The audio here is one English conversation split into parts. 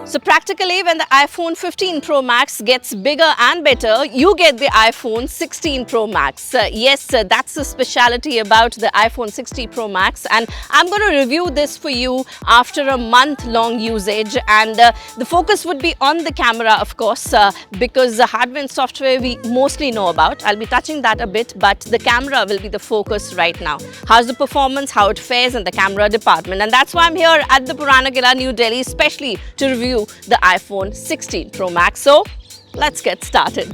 So practically, when the iPhone 15 Pro Max gets bigger and better, you get the iPhone 16 Pro Max. Yes, that's the speciality about the iPhone 16 Pro Max, and I'm going to review this for you after a month-long usage. And the focus would be on the camera, of course, because the hardware and software we mostly know about. I'll be touching that a bit, but the camera will be the focus right now. How's the performance, how it fares in the camera department, and that's why I'm here at the Purana Killa, New Delhi, especially to review the iPhone 16 Pro Max. So let's get started.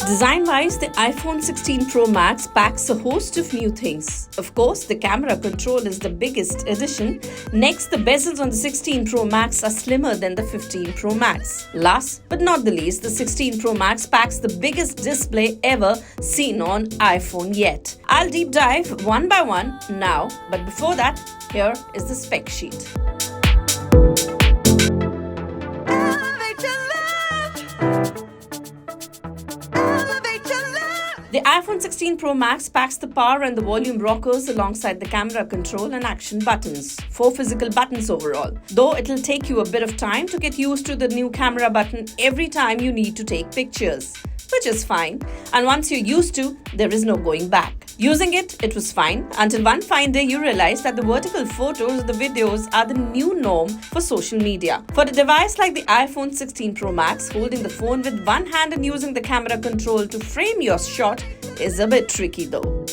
Design-wise, the iPhone 16 Pro Max packs a host of new things. Of course, the camera control is the biggest addition. Next, the bezels on the 16 Pro Max are slimmer than the 15 Pro Max. Last but not the least, the 16 Pro Max packs the biggest display ever seen on iPhone yet. I'll deep dive one by one now, but before that, here is the spec sheet. The iPhone 16 Pro Max packs the power and the volume rockers alongside the camera control and action buttons. 4 physical buttons overall. Though it'll take you a bit of time to get used to the new camera button every time you need to take pictures, which is fine. And once you're used to, there is no going back. Using it, it was fine until one fine day you realize that the vertical photos or the videos are the new norm for social media. For a device like the iPhone 16 Pro Max, holding the phone with one hand and using the camera control to frame your shot is a bit tricky though.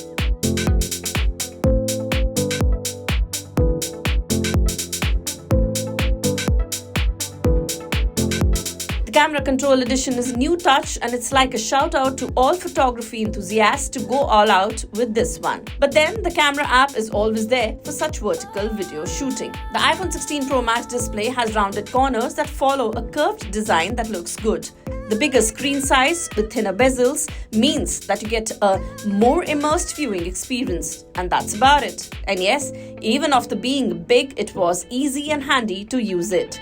The Camera Control Edition is a new touch, and it's like a shout out to all photography enthusiasts to go all out with this one. But then the camera app is always there for such vertical video shooting. The iPhone 16 Pro Max display has rounded corners that follow a curved design that looks good. The bigger screen size with thinner bezels means that you get a more immersed viewing experience, and that's about it. And yes, even after being big, it was easy and handy to use it.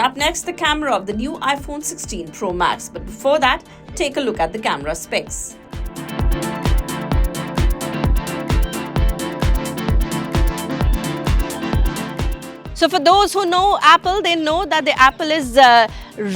Up next, the camera of the new iPhone 16 Pro Max. But before that, take a look at the camera specs. So for those who know Apple, they know that the Apple is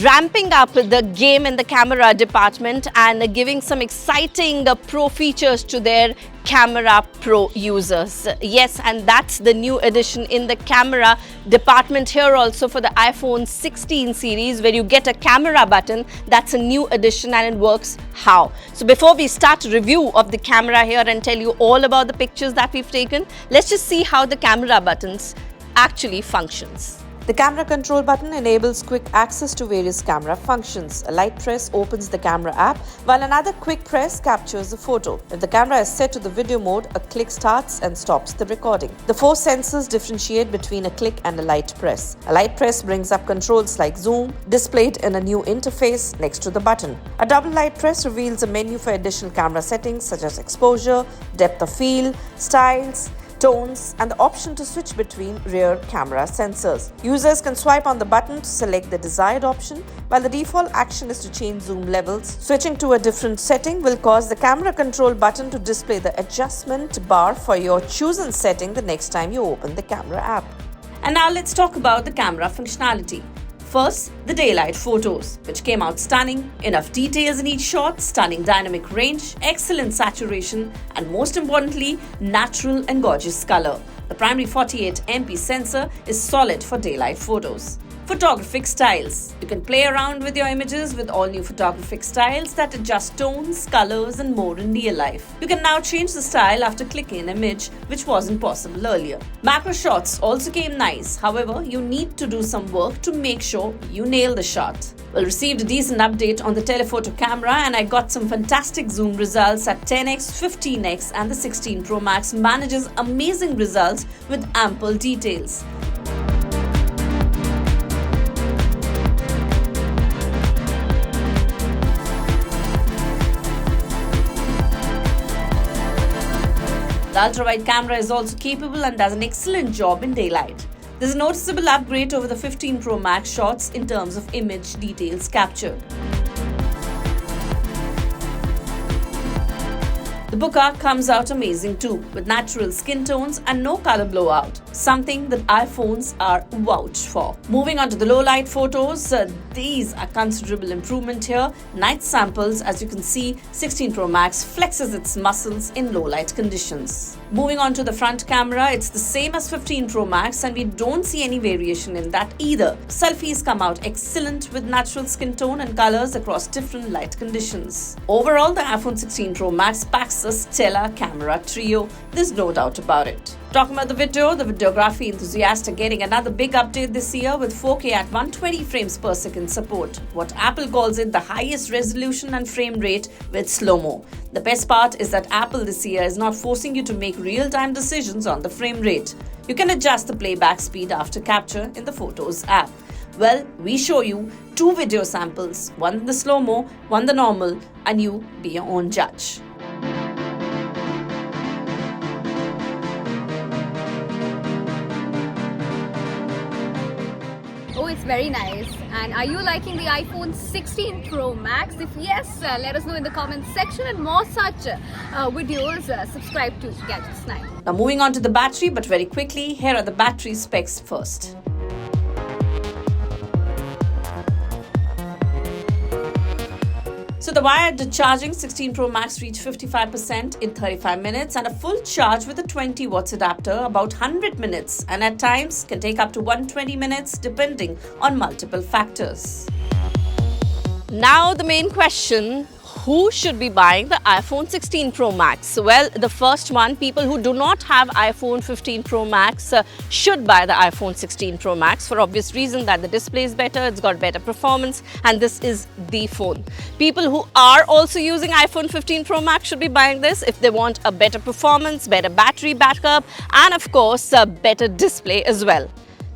ramping up the game in the camera department and giving some exciting pro features to their Camera Pro users. Yes, and that's the new addition in the camera department here also for the iPhone 16 series, where you get a camera button. That's a new addition, and it works how? So before we start a review of the camera here and tell you all about the pictures that we've taken, let's just see how the camera buttons actually functions. The camera control button enables quick access to various camera functions. A light press opens the camera app, while another quick press captures the photo. If the camera is set to the video mode, a click starts and stops the recording. The 4 sensors differentiate between a click and a light press. A light press brings up controls like zoom, displayed in a new interface next to the button. A double light press reveals a menu for additional camera settings such as exposure, depth of field, styles, tones, and the option to switch between rear camera sensors. Users can swipe on the button to select the desired option, while the default action is to change zoom levels. Switching to a different setting will cause the camera control button to display the adjustment bar for your chosen setting the next time you open the camera app. And now let's talk about the camera functionality. First, the daylight photos, which came out stunning, enough details in each shot, stunning dynamic range, excellent saturation, and most importantly, natural and gorgeous color. The primary 48MP sensor is solid for daylight photos. Photographic styles. You can play around with your images with all new photographic styles that adjust tones, colors, and more in real life. You can now change the style after clicking an image, which wasn't possible earlier. Macro shots also came nice. However, you need to do some work to make sure you nail the shot. Well, received a decent update on the telephoto camera, and I got some fantastic zoom results at 10x, 15x, and the 16 Pro Max manages amazing results with ample details. The ultra-wide camera is also capable and does an excellent job in daylight. There's a noticeable upgrade over the 15 Pro Max shots in terms of image details captured. The bokeh comes out amazing too, with natural skin tones and no color blowout, something that iPhones are vouched for. Moving on to the low light photos, these are considerable improvement here. Night samples, as you can see, 16 Pro Max flexes its muscles in low light conditions. Moving on to the front camera, it's the same as 15 Pro Max and we don't see any variation in that either. Selfies come out excellent with natural skin tone and colors across different light conditions. Overall, the iPhone 16 Pro Max packs a stellar camera trio, there's no doubt about it. Talking about the videography enthusiasts are getting another big update this year with 4K at 120 frames per second support, what Apple calls it the highest resolution and frame rate with slow-mo. The best part is that Apple this year is not forcing you to make real-time decisions on the frame rate. You can adjust the playback speed after capture in the Photos app. Well, we show you 2 video samples, one the slow-mo, one the normal, and you be your own judge. Oh, it's very nice. And are you liking the iPhone 16 Pro Max? If yes, let us know in the comments section, and more such videos, subscribe to Gadgets 9. Now moving on to the battery, but very quickly, here are the battery specs first. So the wired charging 16 Pro Max reached 55% in 35 minutes and a full charge with a 20 watts adapter about 100 minutes and at times can take up to 120 minutes depending on multiple factors. Now the main question, who should be buying the iPhone 16 Pro Max? Well, the first one, people who do not have iPhone 15 Pro Max should buy the iPhone 16 Pro Max for obvious reason that the display is better, it's got better performance, and this is the phone. People who are also using iPhone 15 Pro Max should be buying this if they want a better performance, better battery backup, and of course a better display as well.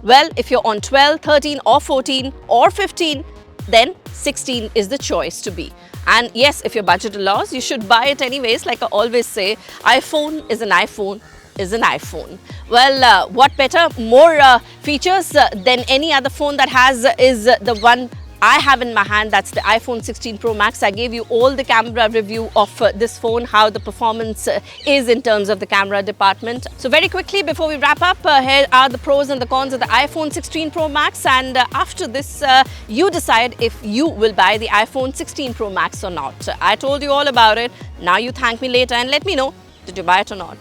Well, if you're on 12, 13 or 14 or 15, then 16 is the choice to be. And yes, if your budget allows, you should buy it anyways. Like I always say, iPhone is an iPhone is an iPhone. Well, what better, more features than any other phone that has is the one I have in my hand, that's the iPhone 16 Pro Max. I gave you all the camera review of this phone, how the performance is in terms of the camera department. So very quickly before we wrap up, here are the pros and the cons of the iPhone 16 Pro Max, and after this you decide if you will buy the iPhone 16 Pro Max or not. I told you all about it. Now you thank me later and let me know, did you buy it or not?